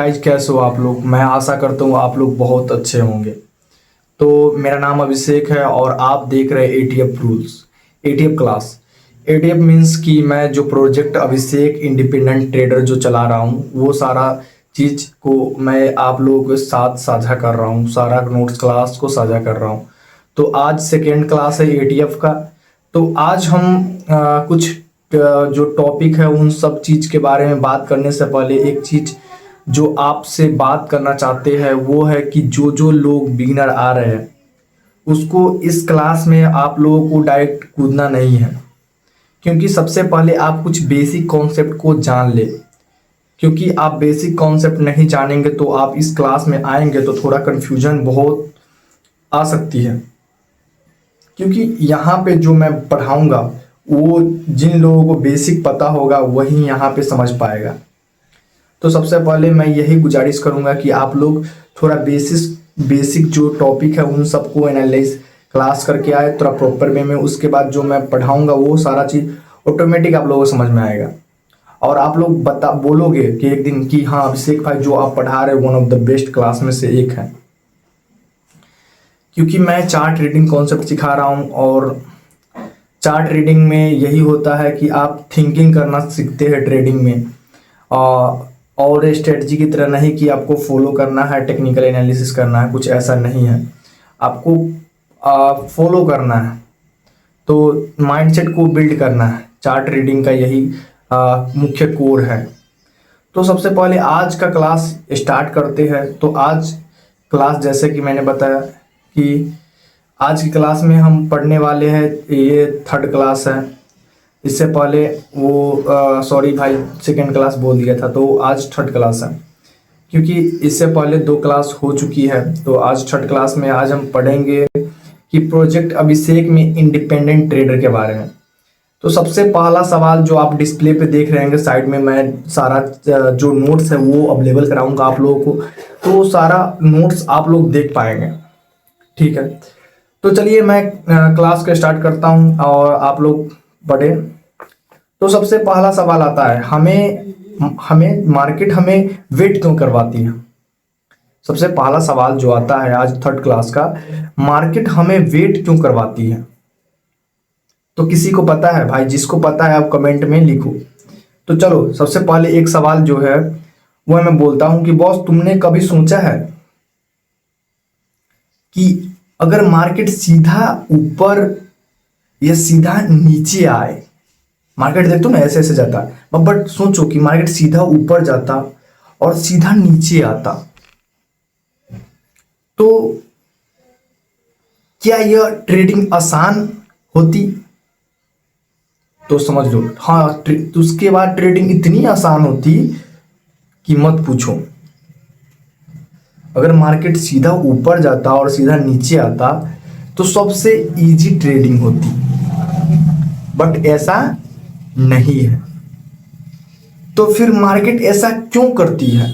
Guys, कैसे हो आप लोग। मैं आशा करता हूँ आप लोग बहुत अच्छे होंगे। तो मेरा नाम अभिषेक है और आप देख रहे हैं ETF rules, ETF class. ETF means कि मैं जो प्रोजेक्ट अभिषेक इंडिपेंडेंट ट्रेडर जो चला रहा हूँ वो सारा चीज़ को मैं आप लोगों के साथ साझा कर रहा हूँ, सारा नोट्स क्लास को साझा कर रहा हूँ। तो आज सेकेंड क्लास है एटीएफ का। तो आज हम कुछ जो टॉपिक है उन सब चीज़ के बारे में बात करने से पहले एक चीज़ जो आपसे बात करना चाहते हैं वो है कि जो जो लोग बिगिनर आ रहे हैं उसको इस क्लास में आप लोगों को डायरेक्ट कूदना नहीं है, क्योंकि सबसे पहले आप कुछ बेसिक कॉन्सेप्ट को जान ले। क्योंकि आप बेसिक कॉन्सेप्ट नहीं जानेंगे तो आप इस क्लास में आएंगे तो थोड़ा कन्फ्यूजन बहुत आ सकती है। क्योंकि यहाँ पे जो मैं पढ़ाऊँगा वो जिन लोगों को बेसिक पता होगा वही यहाँ पे समझ पाएगा। तो सबसे पहले मैं यही गुजारिश करूंगा कि आप लोग थोड़ा बेसिक जो टॉपिक है उन सबको एनालाइज क्लास करके आए थोड़ा प्रॉपर वे में। उसके बाद जो मैं पढ़ाऊंगा वो सारा चीज़ ऑटोमेटिक आप लोगों को समझ में आएगा और आप लोग बोलोगे कि एक दिन कि हाँ अभिषेक भाई जो आप पढ़ा रहे one of the best class में से एक है। क्योंकि मैं चार्ट रीडिंग कॉन्सेप्ट सिखा रहा हूँ और चार्ट रीडिंग में यही होता है कि आप थिंकिंग करना सीखते हैं ट्रेडिंग में, और स्ट्रेटजी की तरह नहीं कि आपको फॉलो करना है, टेक्निकल एनालिसिस करना है, कुछ ऐसा नहीं है। आपको फॉलो करना है, तो माइंडसेट को बिल्ड करना है। चार्ट रीडिंग का यही मुख्य कोर है। तो सबसे पहले आज का क्लास स्टार्ट करते हैं। तो आज क्लास जैसे कि मैंने बताया कि आज की क्लास में हम पढ़ने वाले हैं, ये थर्ड क्लास है। इससे पहले वो सॉरी भाई सेकेंड क्लास बोल दिया था, तो आज थर्ड क्लास है। क्योंकि इससे पहले दो क्लास हो चुकी है तो आज थर्ड क्लास में आज हम पढ़ेंगे कि प्रोजेक्ट अभिषेक में इंडिपेंडेंट ट्रेडर के बारे में। तो सबसे पहला सवाल जो आप डिस्प्ले पे देख रहे हैं साइड में, मैं सारा जो नोट्स है वो अवेलेबल कराऊंगा आप लोगों को, तो सारा नोट्स आप लोग देख पाएंगे। ठीक है, तो चलिए मैं क्लास को स्टार्ट करता हूँ और आप लोग पढ़े। तो सबसे पहला सवाल आता है, हमें मार्केट हमें वेट क्यों करवाती है। सबसे पहला सवाल जो आता है आज थर्ड क्लास का, मार्केट हमें वेट क्यों करवाती है। तो किसी को पता है भाई? जिसको पता है आप कमेंट में लिखो। तो चलो सबसे पहले एक सवाल जो है वो मैं बोलता हूं कि बॉस तुमने कभी सोचा है कि अगर मार्केट सीधा ऊपर या सीधा नीचे आए, मार्केट देखते हो ना ऐसे ऐसे जाता है, बट सोचो कि मार्केट सीधा ऊपर जाता और सीधा नीचे आता, तो क्या यह ट्रेडिंग आसान होती? तो समझ लो हाँ, तो उसके बाद ट्रेडिंग इतनी आसान होती कि मत पूछो। अगर मार्केट सीधा ऊपर जाता और सीधा नीचे आता तो सबसे इजी ट्रेडिंग होती, बट ऐसा नहीं है। तो फिर मार्केट ऐसा क्यों करती है?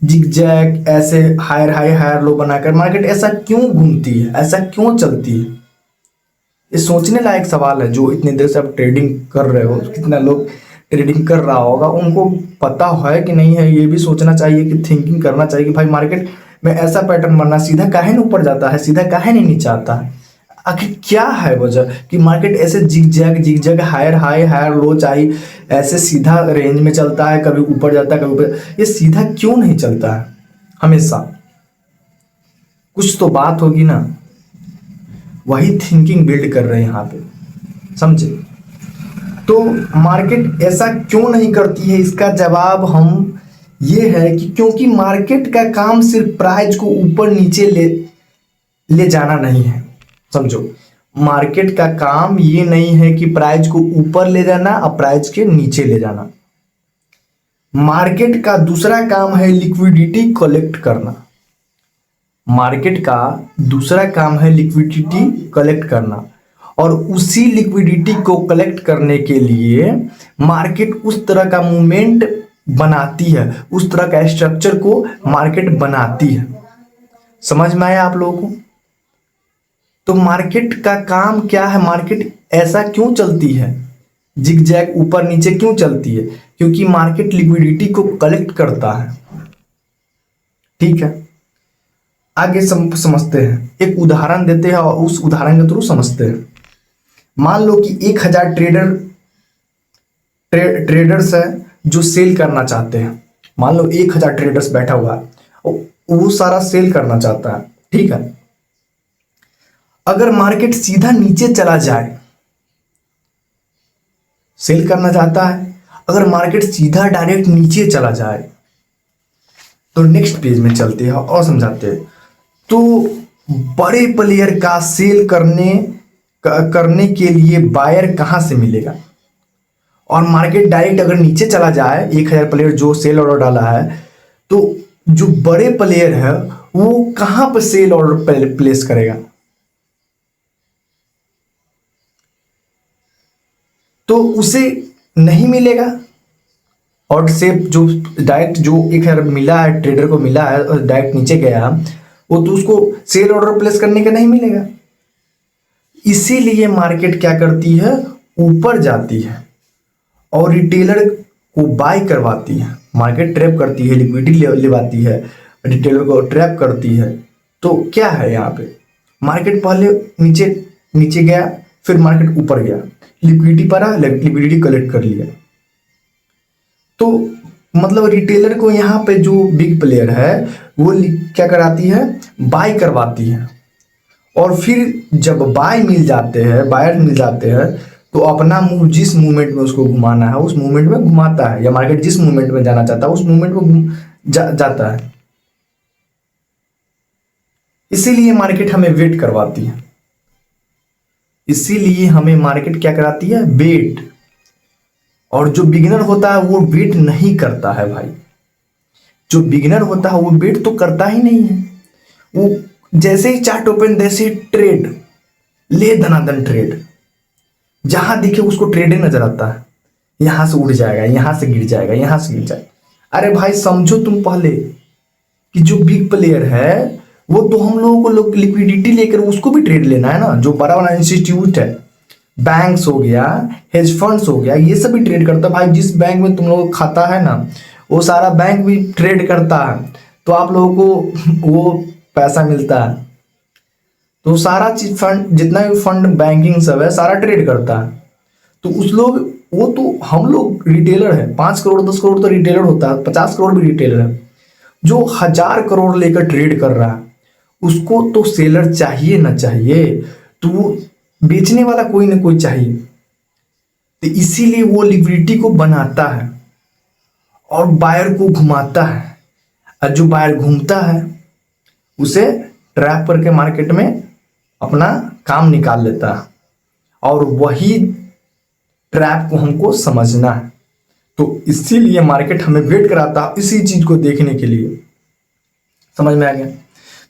जिगजैग ऐसे हायर हाई हायर लो बनाकर मार्केट ऐसा क्यों घूमती है, ऐसा क्यों चलती है? ये सोचने लायक सवाल है। जो इतनी देर से आप ट्रेडिंग कर रहे हो, कितना लोग ट्रेडिंग कर रहा होगा, उनको पता है कि नहीं है, ये भी सोचना चाहिए कि थिंकिंग करना चाहिए कि भाई मार्केट में ऐसा पैटर्न बनना, सीधा काहे नहीं ऊपर जाता है, सीधा काहे नहीं नीचे आता है। आखिर क्या है वजह कि मार्केट ऐसे zig zag higher high higher low चाहिए, ऐसे सीधा रेंज में चलता है, कभी ऊपर जाता है कभी ऊपर, ये सीधा क्यों नहीं चलता है हमेशा? कुछ तो बात होगी ना। वही थिंकिंग बिल्ड कर रहे हैं यहाँ पे, समझे? तो मार्केट ऐसा क्यों नहीं करती है, इसका जवाब हम ये है कि क्योंकि मार्केट का काम सिर्फ प्राइस को ऊपर नीचे ले जाना नहीं है। समझो, मार्केट का काम ये नहीं है कि प्राइस को ऊपर ले जाना और प्राइस के नीचे ले जाना। मार्केट का दूसरा काम है लिक्विडिटी कलेक्ट करना। मार्केट का दूसरा काम है लिक्विडिटी कलेक्ट करना, और उसी लिक्विडिटी को कलेक्ट करने के लिए मार्केट उस तरह का मूवमेंट बनाती है, उस तरह का स्ट्रक्चर को मार्केट बनाती है। समझ में आया आप लोगों को? तो मार्केट का काम क्या है, मार्केट ऐसा क्यों चलती है, जिगजैग ऊपर नीचे क्यों चलती है? क्योंकि मार्केट लिक्विडिटी को कलेक्ट करता है। ठीक है, आगे समझते हैं, एक उदाहरण देते हैं और उस उदाहरण के थ्रू समझते हैं। मान लो कि 1000 ट्रेडर्स है जो सेल करना चाहते हैं। मान लो 1000 ट्रेडर्स बैठा हुआ है और वो सारा सेल करना चाहता है, ठीक है। अगर मार्केट सीधा नीचे चला जाए, सेल करना चाहता है, अगर मार्केट सीधा डायरेक्ट नीचे चला जाए तो नेक्स्ट पेज में चलते हैं और समझाते हैं। तो बड़े प्लेयर का सेल करने के लिए बायर कहां से मिलेगा, और मार्केट डायरेक्ट अगर नीचे चला जाए, 1000 प्लेयर जो सेल ऑर्डर डाला है, तो जो बड़े प्लेयर है वो कहां पर सेल ऑर्डर प्लेस करेगा, तो उसे नहीं मिलेगा। और से जो डायरेक्ट जो 1000 मिला है, ट्रेडर को मिला है और डायरेक्ट नीचे गया, वो तो उसको सेल ऑर्डर प्लेस करने का नहीं मिलेगा। इसीलिए मार्केट क्या करती है, ऊपर जाती है और रिटेलर को बाय करवाती है। मार्केट ट्रैप करती है, लिक्विडिटी लेवाती है, रिटेलर को ट्रैप करती है। तो क्या है यहाँ पे, मार्केट पहले नीचे नीचे गया, फिर मार्केट ऊपर गया, लिक्विडिटी पर लिक्विडिटी कलेक्ट कर लिया। तो मतलब रिटेलर को यहाँ पे जो बिग प्लेयर है वो क्या कराती है, बाय करवाती है। और फिर जब बायर मिल जाते हैं तो अपना मूव जिस मूवमेंट में उसको घुमाना है उस मूवमेंट में घुमाता है, या मार्केट जिस मूवमेंट में जाना चाहता है उस मूवमेंट में जाता है। इसीलिए मार्केट हमें वेट करवाती है, इसीलिए हमें मार्केट क्या कराती है, वेट। और जो बिगिनर होता है वो वेट नहीं करता है भाई, जो बिगिनर होता है वो वेट तो करता ही नहीं है। वो जैसे ही चार्ट ओपन, जैसे ही ट्रेड ले, धनाधन ट्रेड, जहां दिखे उसको ट्रेड ही नजर आता है। यहां से उड़ जाएगा, यहां से गिर जाएगा, यहां से गिर जाएगा। अरे भाई समझो तुम पहले कि जो बिग प्लेयर है वो तो हम लोगों को लिक्विडिटी लेकर उसको भी ट्रेड लेना है ना। जो बड़ा बड़ा इंस्टीट्यूट है, बैंक्स हो गया, हेज फंड्स हो गया, ये सब भी ट्रेड करता है भाई। जिस बैंक में तुम लोगों का खाता है ना, वो सारा बैंक भी ट्रेड करता है, तो आप लोगों को वो पैसा मिलता है। तो सारा चीज फंड, जितना भी फंड बैंकिंग सब है, सारा ट्रेड करता है। तो उस लोग, वो तो हम लोग रिटेलर है, 5 करोड़ 10 करोड़ तो रिटेलर होता है, 50 करोड़ भी रिटेलर है। जो 1000 करोड़ लेकर ट्रेड कर रहा है उसको तो सेलर चाहिए ना चाहिए, तो वो बेचने वाला कोई ना कोई चाहिए। तो इसीलिए वो लिक्विडिटी को बनाता है और बायर को घुमाता है, और जो बायर घूमता है उसे ट्रैप करके मार्केट में अपना काम निकाल लेता है। और वही ट्रैप को हमको समझना है। तो इसीलिए मार्केट हमें वेट कराता है इसी चीज को देखने के लिए। समझ में आ गया?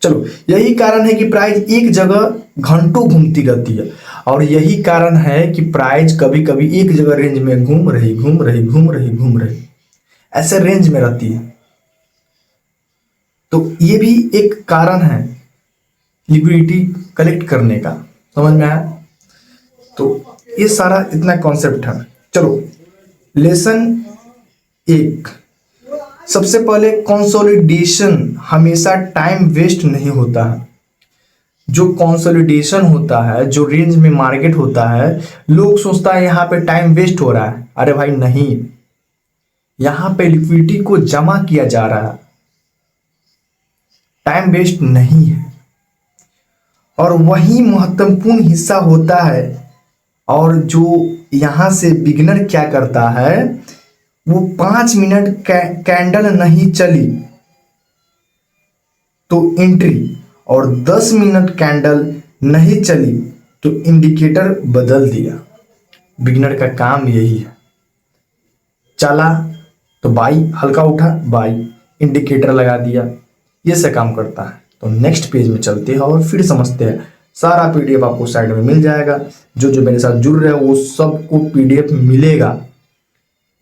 चलो, यही कारण है कि प्राइस एक जगह घंटों घूमती रहती है, और यही कारण है कि प्राइस कभी कभी एक जगह रेंज में घूम रही ऐसे रेंज में रहती है। तो ये भी एक कारण है लिक्विडिटी कलेक्ट करने का। समझ में आया? तो ये सारा इतना कॉन्सेप्ट है। चलो, लेसन 1, सबसे पहले कंसोलिडेशन हमेशा टाइम वेस्ट नहीं होता है। जो कंसोलिडेशन होता है, जो रेंज में मार्केट होता है, लोग सोचता है यहाँ पे टाइम वेस्ट हो रहा है। अरे भाई नहीं, यहाँ पे लिक्विडिटी को जमा किया जा रहा है, टाइम वेस्ट नहीं है। और वही महत्वपूर्ण हिस्सा होता है। और जो यहां से बिगिनर क्या करता है, वो 5 मिनट कैंडल नहीं चली तो एंट्री, और 10 मिनट कैंडल नहीं चली तो इंडिकेटर बदल दिया। बिगिनर का काम यही है। चला तो बाई, हल्का उठा बाई, इंडिकेटर लगा दिया, ये से काम करता है। तो नेक्स्ट पेज में चलते हैं और फिर समझते हैं। सारा पीडीएफ आपको साइड में मिल जाएगा। जो मेरे साथ जुड़ रहे हैं वो सबको पीडीएफ मिलेगा।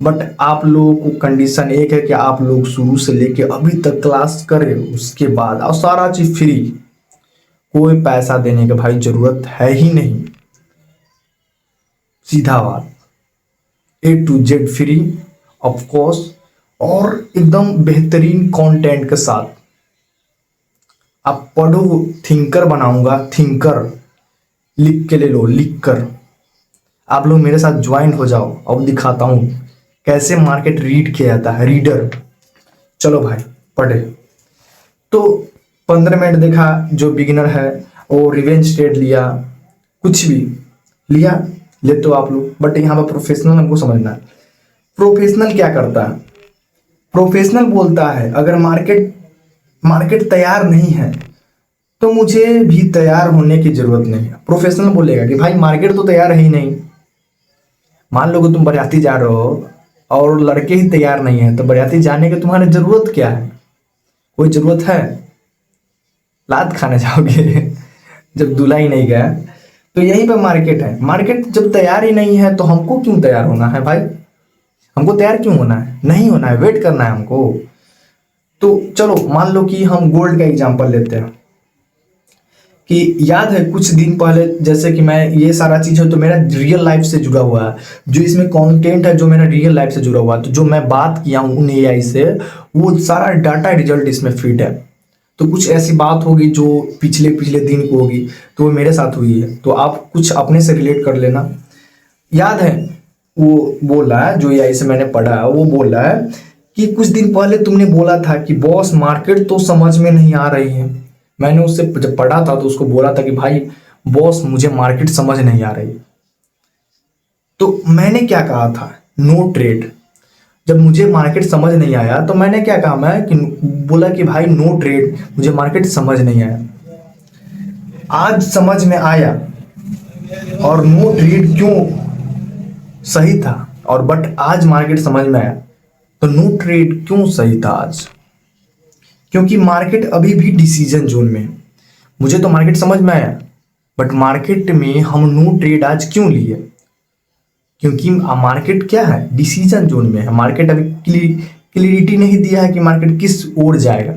बट आप लोगों को कंडीशन एक है कि आप लोग शुरू से लेके अभी तक क्लास करें, उसके बाद और सारा चीज फ्री, कोई पैसा देने की भाई जरूरत है ही नहीं। सीधा बात, A to Z free of course, और एकदम बेहतरीन कंटेंट के साथ। आप पढ़ो, थिंकर बनाऊंगा, थिंकर लिख के ले लो, लिख कर आप लोग मेरे साथ ज्वाइन हो जाओ। अब दिखाता हूँ कैसे मार्केट रीड किया जाता है, रीडर। चलो भाई पढ़े। तो 15 मिनट देखा, जो बिगिनर है वो रिवेंज ट्रेड लिया, कुछ भी लिया, ले तो आप लोग, बट यहाँ पर प्रोफेशनल हमको समझना है। प्रोफेशनल क्या करता है? प्रोफेशनल बोलता है अगर मार्केट मार्केट तैयार नहीं है तो मुझे भी तैयार होने की जरूरत नहीं है। प्रोफेशनल बोलेगा कि भाई मार्केट तो तैयार है ही नहीं। मान लो कि तुम बरियाती जा रहे हो और लड़के ही तैयार नहीं है, तो बरियाती जाने की तुम्हारी जरूरत क्या है? कोई जरूरत है? लात खाने जाओगे जब दूल्हा ही नहीं गया। तो यहीं पे मार्केट है। मार्केट जब तैयार ही नहीं है तो हमको क्यों तैयार होना है भाई? हमको तैयार क्यों होना है? नहीं होना है, वेट करना है हमको। तो चलो मान लो कि हम गोल्ड का एग्जांपल लेते हैं कि याद है कुछ दिन पहले, जैसे कि मैं ये सारा चीज़ है तो मेरा रियल लाइफ से जुड़ा हुआ है, जो इसमें कंटेंट है जो मेरा रियल लाइफ से जुड़ा हुआ है, तो जो मैं बात किया हूँ उन एआई से वो सारा डाटा रिजल्ट इसमें फिट है। तो कुछ ऐसी बात होगी जो पिछले पिछले दिन की होगी, तो वो मेरे साथ हुई है, तो आप कुछ अपने से रिलेट कर लेना। याद है वो बोल रहा है, जो एआई से मैंने पढ़ा है, वो बोल रहा है कि कुछ दिन पहले तुमने बोला था कि बॉस मार्केट तो समझ में नहीं आ रही है। मैंने उससे जब पढ़ा था तो उसको बोला था कि भाई बॉस मुझे मार्केट समझ नहीं आ रही। तो मैंने क्या कहा था? No trade. जब मुझे मार्केट समझ नहीं आया तो मैंने क्या कहा, मैं कि बोला कि भाई नो ट्रेड, मुझे मार्केट समझ नहीं आया। आज समझ में आया, और नो ट्रेड क्यों सही था, और बट आज मार्केट समझ में आया तो नो ट्रेड क्यों सही था आज? क्योंकि मार्केट अभी भी डिसीजन जोन में है। मुझे तो मार्केट समझ में आया, बट मार्केट में हम नो ट्रेड आज क्यों लिए? क्योंकि मार्केट क्या है? डिसीजन जोन में है। मार्केट अभी क्लियरिटी नहीं दिया है कि मार्केट किस ओर जाएगा,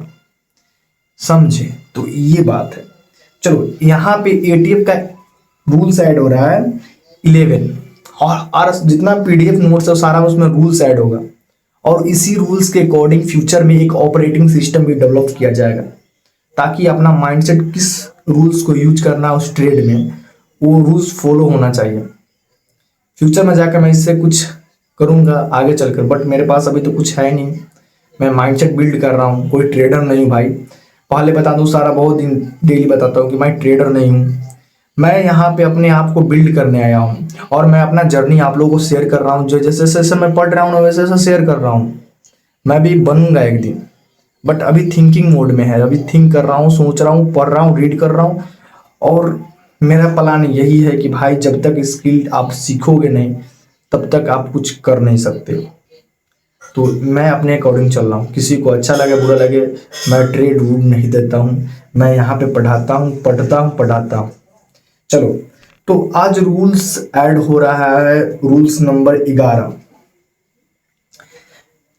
समझे? तो ये बात है। चलो यहाँ पे एटीएफ का रूल्स ऐड हो रहा है 11, और जितना पीडीएफ नोट्स है सारा उसमें रूल्स ऐड होगा, और इसी रूल्स के अकॉर्डिंग फ्यूचर में एक ऑपरेटिंग सिस्टम भी डेवलप किया जाएगा, ताकि अपना माइंडसेट किस रूल्स को यूज करना है उस ट्रेड में, वो रूल्स फॉलो होना चाहिए। फ्यूचर में जाकर मैं इससे कुछ करूँगा आगे चलकर, बट मेरे पास अभी तो कुछ है नहीं। मैं माइंडसेट बिल्ड कर रहा हूँ, कोई ट्रेडर नहीं हूँ भाई। पहले बता दूँ, सारा बहुत दिन डेली बताता हूँ कि मैं ट्रेडर नहीं हूँ। मैं यहाँ पे अपने आप को बिल्ड करने आया हूँ, और मैं अपना जर्नी आप लोगों को शेयर कर रहा हूँ। जो जैसे जैसे मैं पढ़ रहा हूँ वैसे वैसे शेयर कर रहा हूँ। मैं भी बनूंगा एक दिन, बट अभी थिंकिंग मोड में है। अभी थिंक कर रहा हूँ, सोच रहा हूँ, पढ़ रहा हूँ, रीड कर रहा हूँ। और मेरा प्लान यही है कि भाई जब तक स्किल आप सीखोगे नहीं तब तक आप कुछ कर नहीं सकते। तो मैं अपने अकॉर्डिंग चल रहा हूँ। किसी को अच्छा लगे बुरा लगे, मैं ट्रेड रूल नहीं देता हूँ। मैं यहाँ पे पढ़ाता हूँ, पढ़ता हूँ, पढ़ाता हूँ। चलो, तो आज रूल्स ऐड हो रहा है, रूल्स नंबर 11।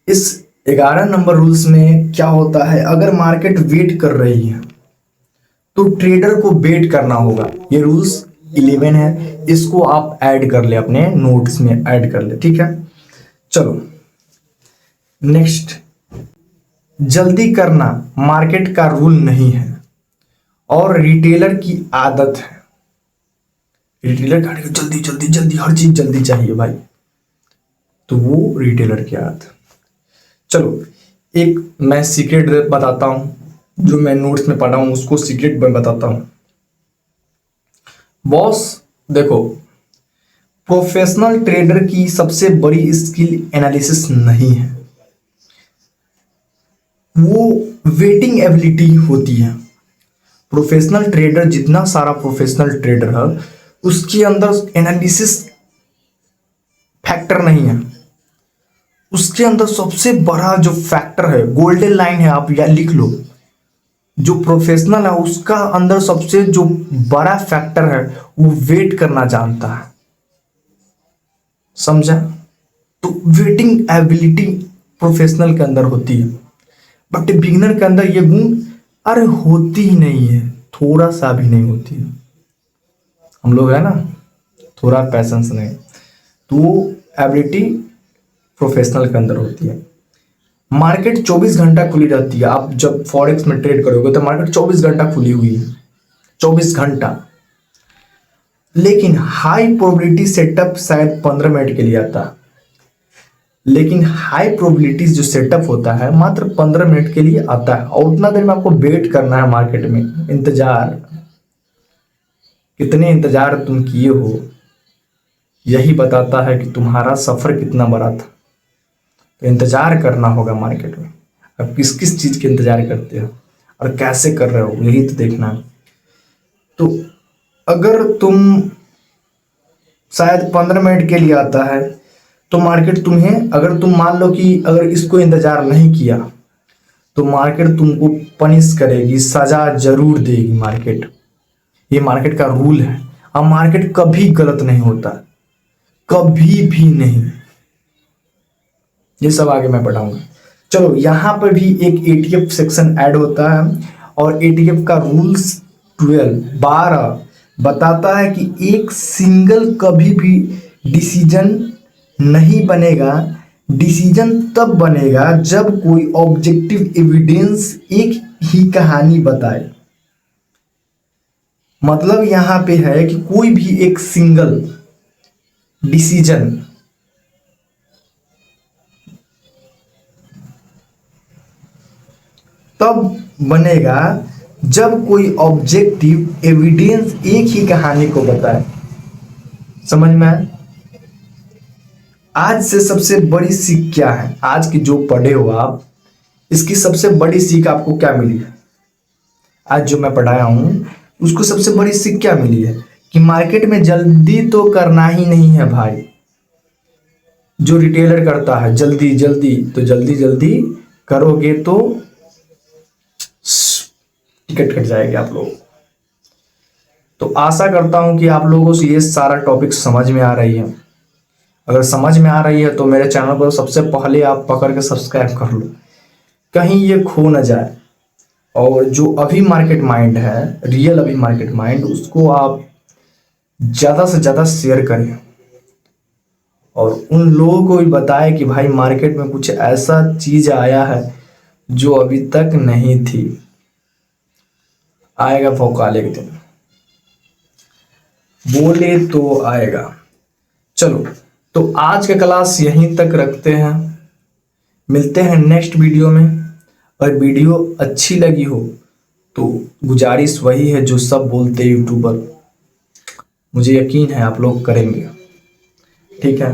इस 11 नंबर रूल्स में क्या होता है, अगर मार्केट वेट कर रही है तो ट्रेडर को वेट करना होगा। ये रूल्स 11 है, इसको आप ऐड कर ले, अपने नोट्स में ऐड कर ले, ठीक है। चलो नेक्स्ट, जल्दी करना मार्केट का रूल नहीं है और रिटेलर की आदत है। रिटेलर का जल्दी जल्दी जल्दी, हर चीज जल्दी चाहिए भाई, तो वो रिटेलर की आदत। चलो एक मैं सीक्रेट बताता हूं, जो मैं नोट्स में पढ़ा हूं उसको सीक्रेट में बताता हूं। बॉस देखो, प्रोफेशनल ट्रेडर की सबसे बड़ी स्किल एनालिसिस नहीं है, वो वेटिंग एबिलिटी होती है। प्रोफेशनल ट्रेडर, जितना सारा प्रोफेशनल ट्रेडर है उसके अंदर एनालिसिस फैक्टर नहीं है। उसके अंदर सबसे बड़ा जो फैक्टर है, गोल्डन लाइन है, आप या लिख लो, जो प्रोफेशनल है उसका अंदर सबसे जो बड़ा फैक्टर है वो वेट करना जानता है, समझा? तो वेटिंग एबिलिटी प्रोफेशनल के अंदर होती है, बट बिगिनर के अंदर ये गुण अरे होती ही नहीं है, थोड़ा सा भी नहीं होती है। हम लोग है ना, थोड़ा पैसेंस नहीं, तो वो एबिलिटी प्रोफेशनल के अंदर होती है। मार्केट 24 घंटा खुली रहती है। आप जब फॉरेक्स में ट्रेड करोगे तो मार्केट 24 घंटा खुली हुई है, 24 घंटा। लेकिन हाई प्रोबेबिलिटी सेटअप शायद 15 मिनट के लिए आता है, लेकिन हाई प्रोबेबिलिटी जो सेटअप होता है मात्र 15 मिनट के लिए आता है, और उतना देर में आपको वेट करना है मार्केट में, इंतजार। कितने इंतजार तुम किए हो यही बताता है कि तुम्हारा सफर कितना बड़ा था। तो इंतजार करना होगा मार्केट में। अब किस किस चीज के इंतजार करते हो और कैसे कर रहे हो, यही तो देखना है। तो अगर तुम शायद 15 मिनट के लिए आता है तो मार्केट तुम्हें, अगर तुम मान लो कि अगर इसको इंतजार नहीं किया तो मार्केट तुमको पनिश करेगी, सजा जरूर देगी मार्केट। ये मार्केट का रूल है। अब मार्केट कभी गलत नहीं होता, कभी भी नहीं। ये सब आगे मैं पढ़ाऊंगा। चलो, यहां पर भी एक एटीएफ सेक्शन ऐड होता है, और एटीएफ का रूल्स 12 बताता है कि एक सिंगल कभी भी डिसीजन नहीं बनेगा। डिसीजन तब बनेगा जब कोई ऑब्जेक्टिव एविडेंस एक ही कहानी बताए। मतलब यहां पे है कि कोई भी एक सिंगल डिसीजन तब बनेगा जब कोई ऑब्जेक्टिव एविडेंस एक ही कहानी को बताए। समझ में आया? आज से सबसे बड़ी सीख क्या है? आज की जो पढ़े हो आप, इसकी सबसे बड़ी सीख आपको क्या मिली है? आज जो मैं पढ़ाया हूं उसको सबसे बड़ी सीख क्या मिली है कि मार्केट में जल्दी तो करना ही नहीं है भाई। जो रिटेलर करता है जल्दी जल्दी, तो जल्दी जल्दी करोगे तो टिकट कट जाएगी आप लोग। तो आशा करता हूं कि आप लोगों से ये सारा टॉपिक समझ में आ रही है। अगर समझ में आ रही है तो मेरे चैनल को सबसे पहले आप पकड़ के सब्सक्राइब कर लो, कहीं ये खो ना जाए। और जो अभी मार्केट माइंड है, रियल अभी मार्केट माइंड, उसको आप ज़्यादा से ज़्यादा शेयर करें, और उन लोगों को भी बताएं कि भाई मार्केट में कुछ ऐसा चीज़ आया है जो अभी तक नहीं थी। आएगा भौकाल एक दिन, बोले तो आएगा। चलो, तो आज का क्लास यहीं तक रखते हैं। मिलते हैं नेक्स्ट वीडियो में। अगर वीडियो अच्छी लगी हो तो गुजारिश वही है जो सब बोलते यूट्यूबर, मुझे यकीन है आप लोग करेंगे। ठीक है।